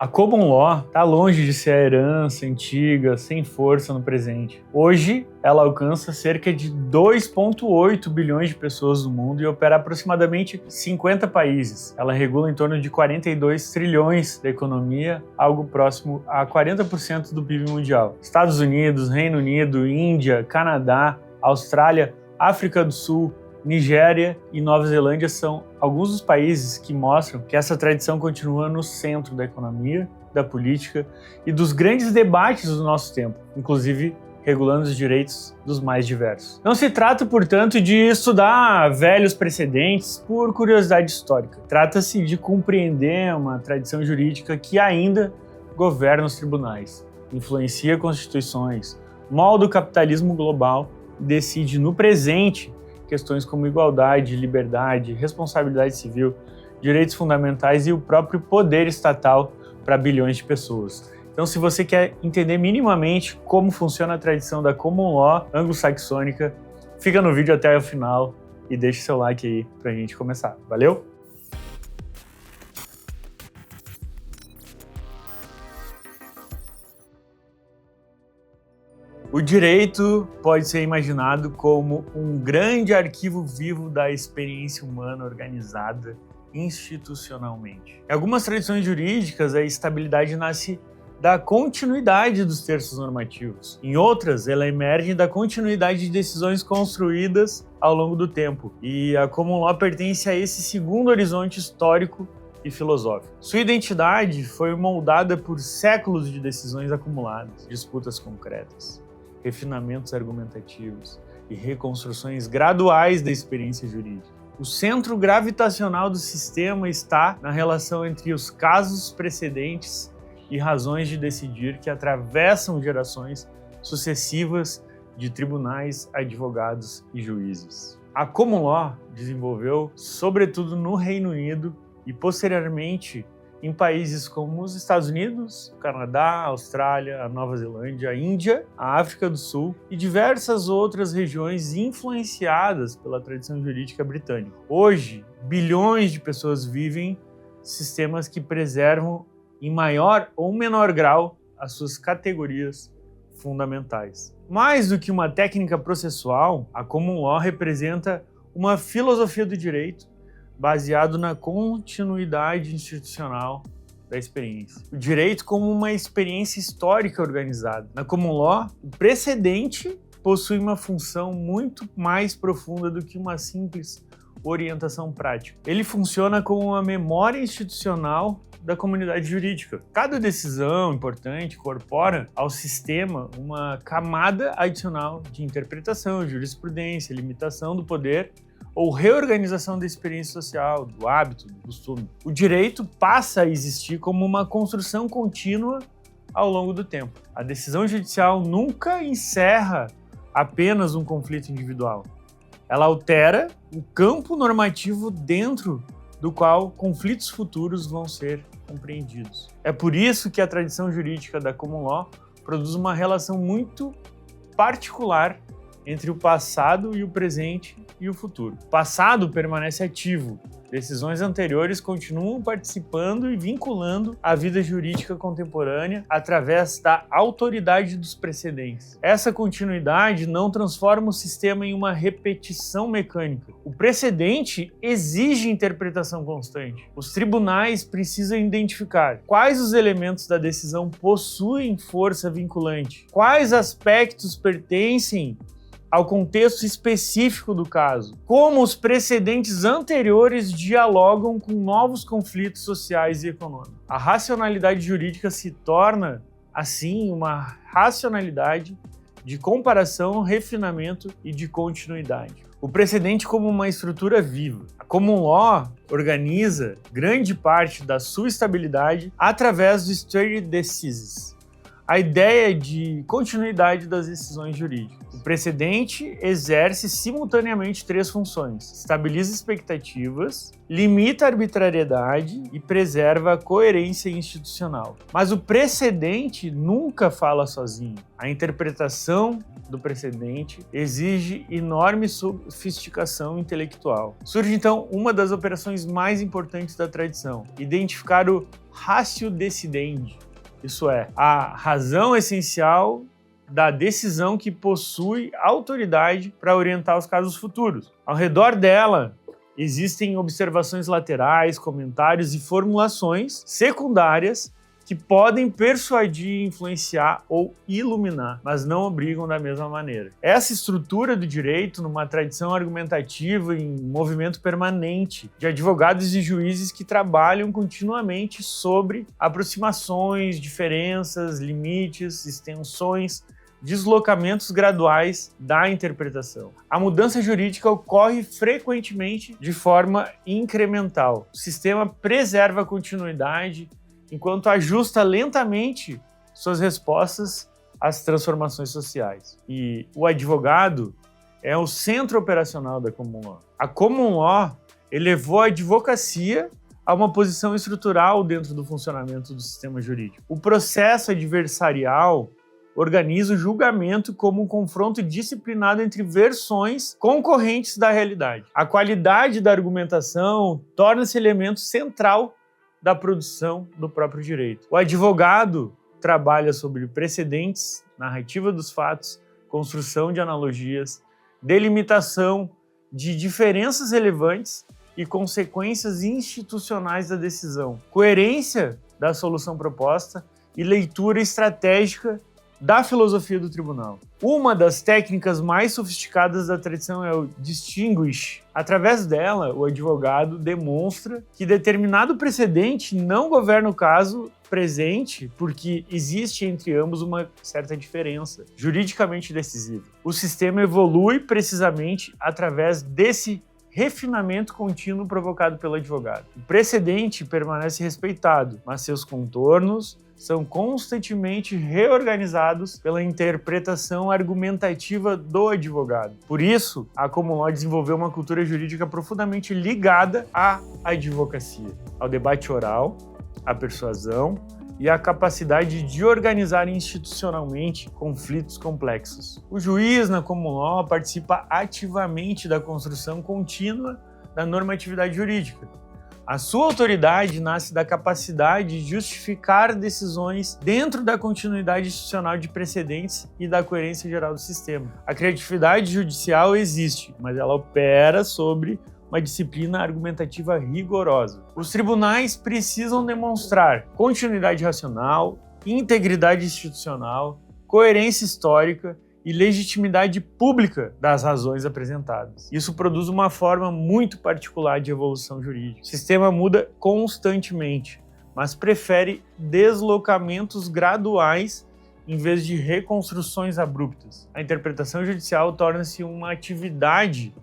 A Common Law está longe de ser a herança antiga, sem força no presente. Hoje, ela alcança cerca de 2,8 bilhões de pessoas no mundo e opera aproximadamente 50 países. Ela regula em torno de 42 trilhões da economia, algo próximo a 40% do PIB mundial. Estados Unidos, Reino Unido, Índia, Canadá, Austrália, África do Sul, Nigéria e Nova Zelândia são alguns dos países que mostram que essa tradição continua no centro da economia, da política e dos grandes debates do nosso tempo, inclusive regulando os direitos dos mais diversos. Não se trata, portanto, de estudar velhos precedentes por curiosidade histórica. Trata-se de compreender uma tradição jurídica que ainda governa os tribunais, influencia constituições, molda o capitalismo global e decide no presente questões como igualdade, liberdade, responsabilidade civil, direitos fundamentais e o próprio poder estatal para bilhões de pessoas. Então, se você quer entender minimamente como funciona a tradição da Common Law anglo-saxônica, fica no vídeo até o final e deixe seu like aí para a gente começar. Valeu? O direito pode ser imaginado como um grande arquivo vivo da experiência humana organizada institucionalmente. Em algumas tradições jurídicas, a estabilidade nasce da continuidade dos textos normativos. Em outras, ela emerge da continuidade de decisões construídas ao longo do tempo. E a Common Law pertence a esse segundo horizonte histórico e filosófico. Sua identidade foi moldada por séculos de decisões acumuladas, disputas concretas, refinamentos argumentativos e reconstruções graduais da experiência jurídica. O centro gravitacional do sistema está na relação entre os casos precedentes e razões de decidir que atravessam gerações sucessivas de tribunais, advogados e juízes. A Common Law desenvolveu, sobretudo no Reino Unido e posteriormente em países como os Estados Unidos, Canadá, Austrália, a Nova Zelândia, a Índia, a África do Sul e diversas outras regiões influenciadas pela tradição jurídica britânica. Hoje, bilhões de pessoas vivem sistemas que preservam em maior ou menor grau as suas categorias fundamentais. Mais do que uma técnica processual, a Common Law representa uma filosofia do direito baseado na continuidade institucional da experiência. O direito como uma experiência histórica organizada. Na Common Law, o precedente possui uma função muito mais profunda do que uma simples orientação prática. Ele funciona como uma memória institucional da comunidade jurídica. Cada decisão importante incorpora ao sistema uma camada adicional de interpretação, jurisprudência, limitação do poder ou reorganização da experiência social, do hábito, do costume. O direito passa a existir como uma construção contínua ao longo do tempo. A decisão judicial nunca encerra apenas um conflito individual. Ela altera o campo normativo dentro do qual conflitos futuros vão ser compreendidos. É por isso que a tradição jurídica da Common Law produz uma relação muito particular entre o passado e o presente e o futuro. O passado permanece ativo. Decisões anteriores continuam participando e vinculando a vida jurídica contemporânea através da autoridade dos precedentes. Essa continuidade não transforma o sistema em uma repetição mecânica. O precedente exige interpretação constante. Os tribunais precisam identificar quais os elementos da decisão possuem força vinculante, quais aspectos pertencem ao contexto específico do caso, como os precedentes anteriores dialogam com novos conflitos sociais e econômicos. A racionalidade jurídica se torna, assim, uma racionalidade de comparação, refinamento e de continuidade. O precedente como uma estrutura viva. A Common Law organiza grande parte da sua estabilidade através do stare decisis, a ideia de continuidade das decisões jurídicas. O precedente exerce simultaneamente 3 funções: estabiliza expectativas, limita a arbitrariedade e preserva a coerência institucional. Mas o precedente nunca fala sozinho. A interpretação do precedente exige enorme sofisticação intelectual. Surge então uma das operações mais importantes da tradição: identificar o ratio decidendi. Isso é, a razão essencial da decisão que possui autoridade para orientar os casos futuros. Ao redor dela, existem observações laterais, comentários e formulações secundárias que podem persuadir, influenciar ou iluminar, mas não obrigam da mesma maneira. Essa estrutura do direito, numa tradição argumentativa em movimento permanente de advogados e juízes que trabalham continuamente sobre aproximações, diferenças, limites, extensões, deslocamentos graduais da interpretação. A mudança jurídica ocorre frequentemente de forma incremental. O sistema preserva a continuidade enquanto ajusta lentamente suas respostas às transformações sociais. E o advogado é o centro operacional da Common Law. A Common Law elevou a advocacia a uma posição estrutural dentro do funcionamento do sistema jurídico. O processo adversarial organiza o julgamento como um confronto disciplinado entre versões concorrentes da realidade. A qualidade da argumentação torna-se elemento central da produção do próprio direito. O advogado trabalha sobre precedentes, narrativa dos fatos, construção de analogias, delimitação de diferenças relevantes e consequências institucionais da decisão, coerência da solução proposta e leitura estratégica da filosofia do tribunal. Uma das técnicas mais sofisticadas da tradição é o distinguish. Através dela, o advogado demonstra que determinado precedente não governa o caso presente porque existe entre ambos uma certa diferença juridicamente decisiva. O sistema evolui precisamente através desse refinamento contínuo provocado pelo advogado. O precedente permanece respeitado, mas seus contornos são constantemente reorganizados pela interpretação argumentativa do advogado. Por isso, a Common Law desenvolveu uma cultura jurídica profundamente ligada à advocacia, ao debate oral, à persuasão e à capacidade de organizar institucionalmente conflitos complexos. O juiz na Common Law participa ativamente da construção contínua da normatividade jurídica. A sua autoridade nasce da capacidade de justificar decisões dentro da continuidade institucional de precedentes e da coerência geral do sistema. A criatividade judicial existe, mas ela opera sobre uma disciplina argumentativa rigorosa. Os tribunais precisam demonstrar continuidade racional, integridade institucional, coerência histórica e legitimidade pública das razões apresentadas. Isso produz uma forma muito particular de evolução jurídica. O sistema muda constantemente, mas prefere deslocamentos graduais em vez de reconstruções abruptas. A interpretação judicial torna-se uma atividade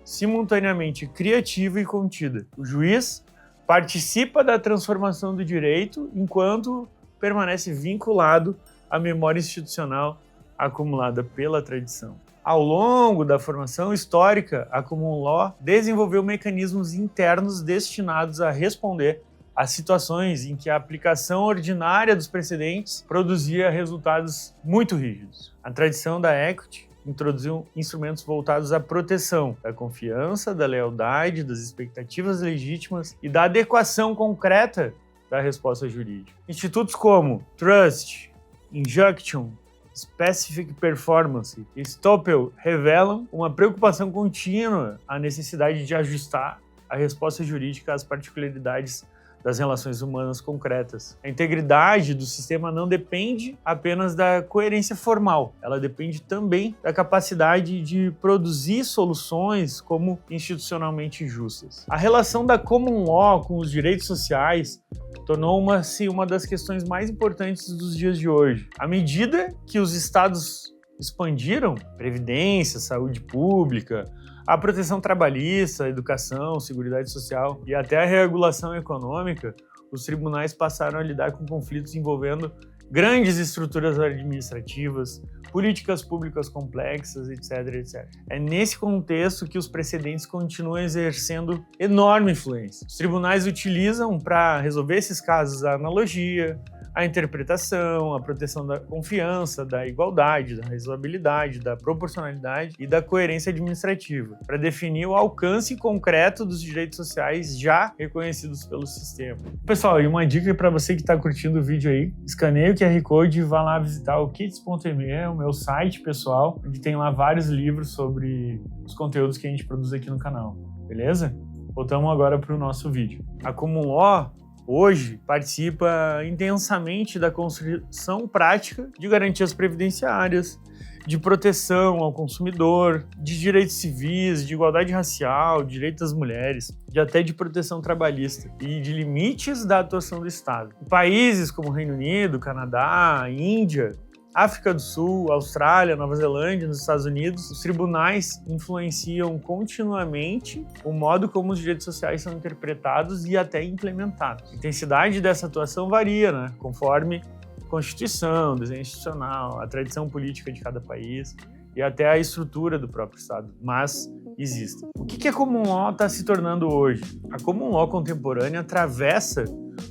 simultaneamente criativa e contida. O juiz participa da transformação do direito enquanto permanece vinculado à memória institucional acumulada pela tradição. Ao longo da formação histórica, a Common Law desenvolveu mecanismos internos destinados a responder a situações em que a aplicação ordinária dos precedentes produzia resultados muito rígidos. A tradição da equity introduziu instrumentos voltados à proteção da confiança, da lealdade, das expectativas legítimas e da adequação concreta da resposta jurídica. Institutos como trust, injunction, specific performance e estoppel revelam uma preocupação contínua à necessidade de ajustar a resposta jurídica às particularidades das relações humanas concretas. A integridade do sistema não depende apenas da coerência formal, ela depende também da capacidade de produzir soluções como institucionalmente justas. A relação da Common Law com os direitos sociais tornou-se uma das questões mais importantes dos dias de hoje. À medida que os estados expandiram, previdência, saúde pública, a proteção trabalhista, a educação, seguridade social e até a regulação econômica, os tribunais passaram a lidar com conflitos envolvendo grandes estruturas administrativas, políticas públicas complexas, etc, etc. É nesse contexto que os precedentes continuam exercendo enorme influência. Os tribunais utilizam para resolver esses casos a analogia, a interpretação, a proteção da confiança, da igualdade, da razoabilidade, da proporcionalidade e da coerência administrativa, para definir o alcance concreto dos direitos sociais já reconhecidos pelo sistema. Pessoal, e uma dica para você que está curtindo o vídeo aí, escaneie o QR Code e vá lá visitar o kits.me, o meu site pessoal, onde tem lá vários livros sobre os conteúdos que a gente produz aqui no canal, beleza? Voltamos agora para o nosso vídeo. A Common Law hoje participa intensamente da construção prática de garantias previdenciárias, de proteção ao consumidor, de direitos civis, de igualdade racial, de direitos das mulheres, até de proteção trabalhista e de limites da atuação do Estado. Em países como Reino Unido, Canadá, Índia, África do Sul, Austrália, Nova Zelândia, nos Estados Unidos, os tribunais influenciam continuamente o modo como os direitos sociais são interpretados e até implementados. A intensidade dessa atuação varia, né, conforme a Constituição, desenho institucional, a tradição política de cada país e até a estrutura do próprio Estado, mas existem. O que a Common Law está se tornando hoje? A Common Law contemporânea atravessa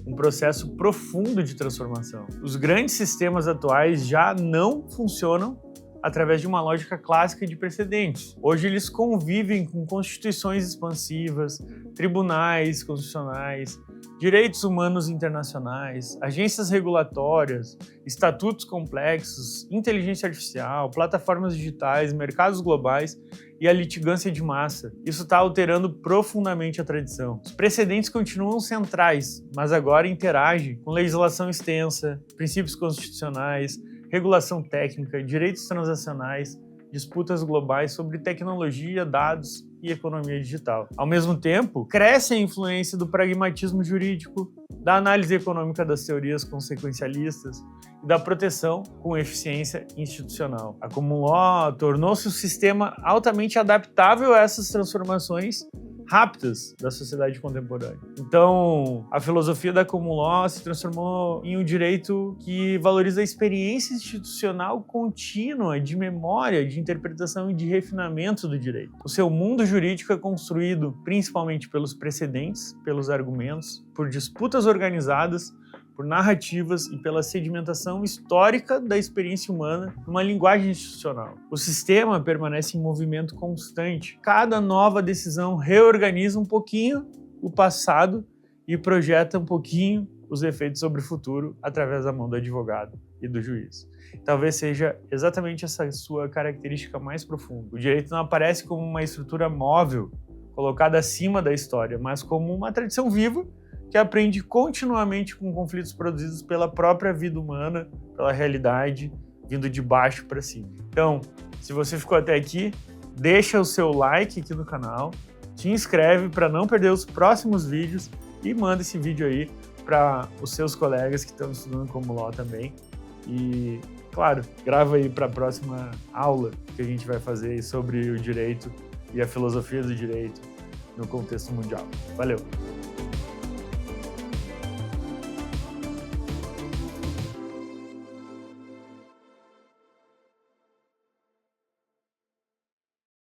um processo profundo de transformação. Os grandes sistemas atuais já não funcionam através de uma lógica clássica de precedentes. Hoje eles convivem com constituições expansivas, tribunais constitucionais, direitos humanos internacionais, agências regulatórias, estatutos complexos, inteligência artificial, plataformas digitais, mercados globais e a litigância de massa. Isso está alterando profundamente a tradição. Os precedentes continuam centrais, mas agora interagem com legislação extensa, princípios constitucionais, regulação técnica, direitos transacionais, disputas globais sobre tecnologia, dados e economia digital. Ao mesmo tempo, cresce a influência do pragmatismo jurídico, da análise econômica das teorias consequencialistas e da proteção com eficiência institucional. A Common Law tornou-se um sistema altamente adaptável a essas transformações rápidas da sociedade contemporânea. Então, a filosofia da Common Law se transformou em um direito que valoriza a experiência institucional contínua de memória, de interpretação e de refinamento do direito. O seu mundo jurídico é construído principalmente pelos precedentes, pelos argumentos, por disputas organizadas, por narrativas e pela sedimentação histórica da experiência humana numa linguagem institucional. O sistema permanece em movimento constante. Cada nova decisão reorganiza um pouquinho o passado e projeta um pouquinho os efeitos sobre o futuro através da mão do advogado e do juiz. Talvez seja exatamente essa sua característica mais profunda. O direito não aparece como uma estrutura móvel, colocada acima da história, mas como uma tradição viva que aprende continuamente com conflitos produzidos pela própria vida humana, pela realidade, vindo de baixo para cima. Então, se você ficou até aqui, deixa o seu like aqui no canal, te inscreve para não perder os próximos vídeos e manda esse vídeo aí para os seus colegas que estão estudando Common Law também. E, claro, grava aí para a próxima aula que a gente vai fazer sobre o direito e a filosofia do direito no contexto mundial. Valeu!